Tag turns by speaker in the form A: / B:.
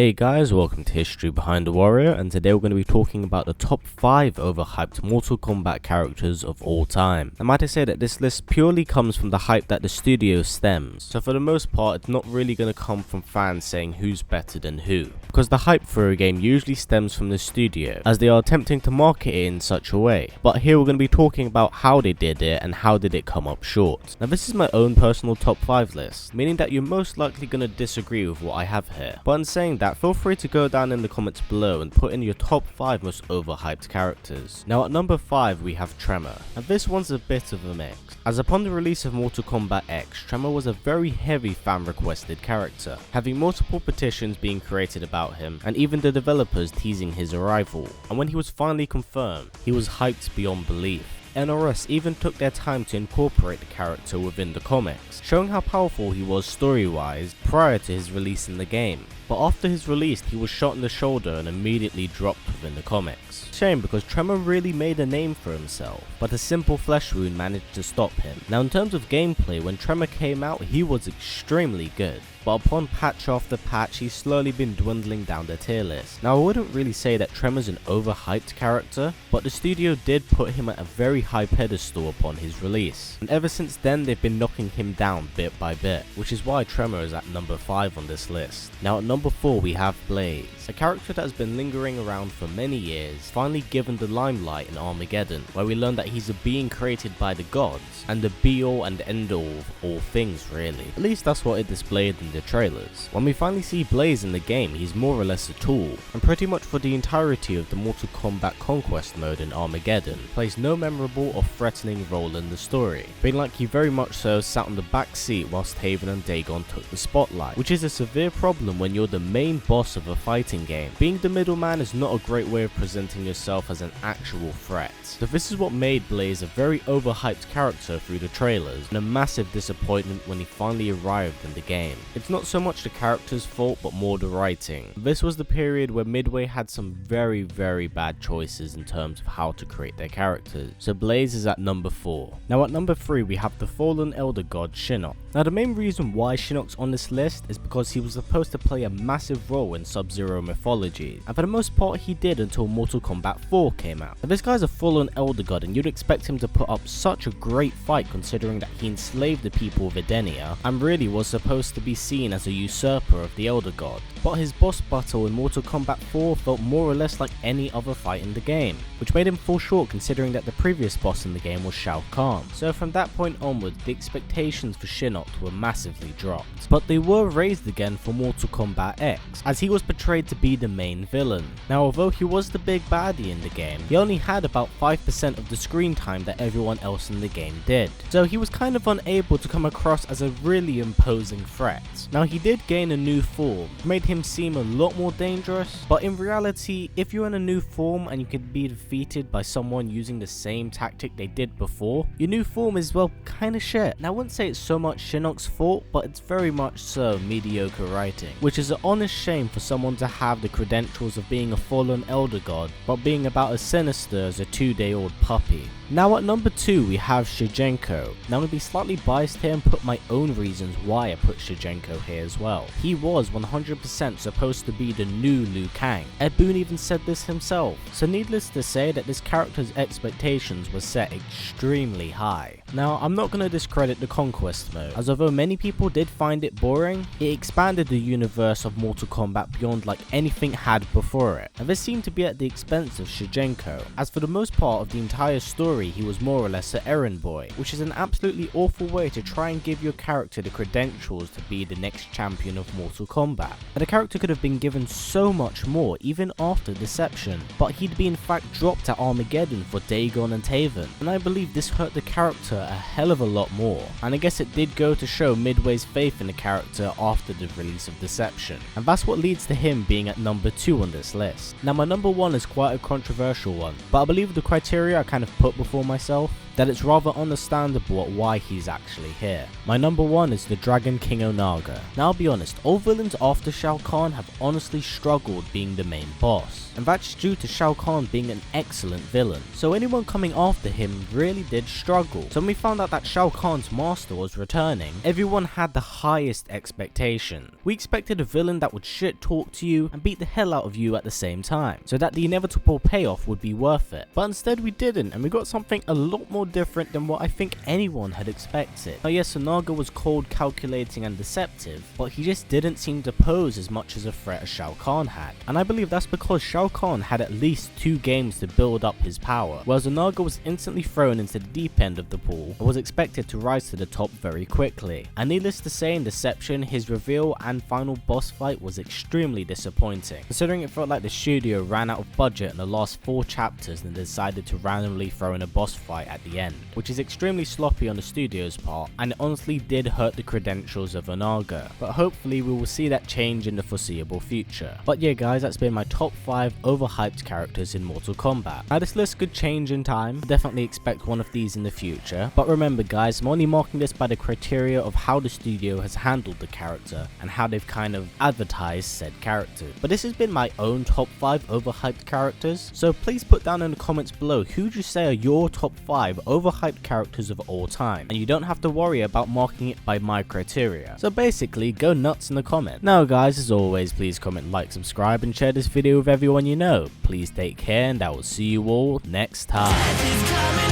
A: Hey guys, welcome to History Behind the Warrior, and today we're going to be talking about the top 5 overhyped Mortal Kombat characters of all time. I might say that this list purely comes from the hype that the studio stems, so for the most part it's not really going to come from fans saying who's better than who, because the hype for a game usually stems from the studio, as they are attempting to market it in such a way. But here we're going to be talking about how they did it and how did it come up short. Now this is my own personal top 5 list, meaning that you're most likely going to disagree with what I have here, but in saying that, feel free to go down in the comments below and put in your top 5 most overhyped characters. Now at number 5 we have Tremor, and this one's a bit of a mix, as upon the release of Mortal Kombat X, Tremor was a very heavy fan requested character, having multiple petitions being created about him and even the developers teasing his arrival, and when he was finally confirmed, he was hyped beyond belief. NRS even took their time to incorporate the character within the comics, showing how powerful he was story-wise prior to his release in the game. But after his release, he was shot in the shoulder and immediately dropped within the comics. Shame, because Tremor really made a name for himself, but a simple flesh wound managed to stop him. Now in terms of gameplay, when Tremor came out, he was extremely good, but upon patch after patch, he's slowly been dwindling down the tier list. Now I wouldn't really say that Tremor's an overhyped character, but the studio did put him at a very high pedestal upon his release, and ever since then they've been knocking him down bit by bit, which is why Tremor is at number 5 on this list. Now at number 4 we have Blaze, a character that has been lingering around for many years, finally given the limelight in Armageddon, where we learn that he's a being created by the gods, and the be all and end all of all things really. At least that's what it displayed in the trailers. When we finally see Blaze in the game, he's more or less a tool, and pretty much for the entirety of the Mortal Kombat Conquest mode in Armageddon, plays no memorable or threatening role in the story, being like he very much so sat on the back seat whilst Haven and Dagon took the spotlight, which is a severe problem when you're the main boss of a fighting game. Being the middleman is not a great way of presenting yourself as an actual threat. So this is what made Blaze a very overhyped character through the trailers, and a massive disappointment when he finally arrived in the game. It's not so much the character's fault, but more the writing. This was the period where Midway had some very bad choices in terms of how to create their characters, so Blaze is at number 4. Now at number 3 we have the fallen elder god Shinnok. Now the main reason why Shinnok's on this list is because he was supposed to play a massive role in Sub-Zero mythology, and for the most part he did until Mortal Kombat 4 came out. Now this guy's a fallen elder god, and you'd expect him to put up such a great fight considering that he enslaved the people of Edenia and really was supposed to be seen as a usurper of the elder god. But his boss battle in Mortal Kombat 4 felt more or less like any other fight in the game, which made him fall short considering that the previous boss in the game was Shao Kahn. So from that point onwards, the expectations for Shinnok were massively dropped. But they were raised again for Mortal Kombat X, as he was portrayed to be the main villain. Now although he was the big baddie in the game, he only had about 5% of the screen time that everyone else in the game did. So he was kind of unable to come across as a really imposing threat. Now he did gain a new form, which made him seem a lot more dangerous, but in reality, if you're in a new form and you could be defeated by someone using the same tactic they did before, your new form is well kinda shit. Now I wouldn't say it's so much Shinnok's fault, but it's very much so mediocre writing, which is an honest shame for someone to have the credentials of being a fallen elder god, but being about as sinister as a 2-day-old puppy. Now at number 2 we have Shijenko. Now I'm going to be slightly biased here and put my own reasons why I put Shijenko here as well. He was 100% supposed to be the new Liu Kang. Ed Boon even said this himself. So needless to say that this character's expectations were set extremely high. Now I'm not going to discredit the Conquest mode, as although many people did find it boring, it expanded the universe of Mortal Kombat beyond like anything had before it. And this seemed to be at the expense of Shijenko, as for the most part of the entire story he was more or less an errand boy, which is an absolutely awful way to try and give your character the credentials to be the next champion of Mortal Kombat. And the character could have been given so much more even after Deception, but he'd be in fact dropped at Armageddon for Dagon and Taven, and I believe this hurt the character a hell of a lot more, and I guess it did go to show Midway's faith in the character after the release of Deception, and that's what leads to him being at number 2 on this list. Now my number 1 is quite a controversial one, but I believe the criteria I kind of put before myself, that it's rather understandable why he's actually here. My number 1 is the Dragon King Onaga. Onaga. Now I'll be honest, all villains after Shao Kahn have honestly struggled being the main boss, and that's due to Shao Kahn being an excellent villain, so anyone coming after him really did struggle. So when we found out that Shao Kahn's master was returning, everyone had the highest expectation. We expected a villain that would shit talk to you and beat the hell out of you at the same time, so that the inevitable payoff would be worth it. But instead we didn't, and we got something a lot more different than what I think anyone had expected. Now yes, Onaga was cold, calculating and deceptive, but he just didn't seem to pose as much as a threat as Shao Kahn had. And I believe that's because Shao Kahn had at least 2 games to build up his power, whereas Onaga was instantly thrown into the deep end of the pool and was expected to rise to the top very quickly. And needless to say, in Deception, his reveal and final boss fight was extremely disappointing, considering it felt like the studio ran out of budget in the last 4 chapters and decided to randomly throw in a boss fight at the end, which is extremely sloppy on the studio's part, and it honestly did hurt the credentials of Onaga, but hopefully we will see that change in the foreseeable future. But yeah guys, that's been my top 5 overhyped characters in Mortal Kombat. Now this list could change in time, definitely expect one of these in the future, but remember guys, I'm only marking this by the criteria of how the studio has handled the character and how they've kind of advertised said character. But this has been my own top 5 overhyped characters, so please put down in the comments below who would you say are your top 5 overhyped characters of all time, and you don't have to worry about marking it by my criteria. So basically, go nuts in the comment. Now guys, as always, please comment, like, subscribe and share this video with everyone you know. Please take care, and I will see you all next time.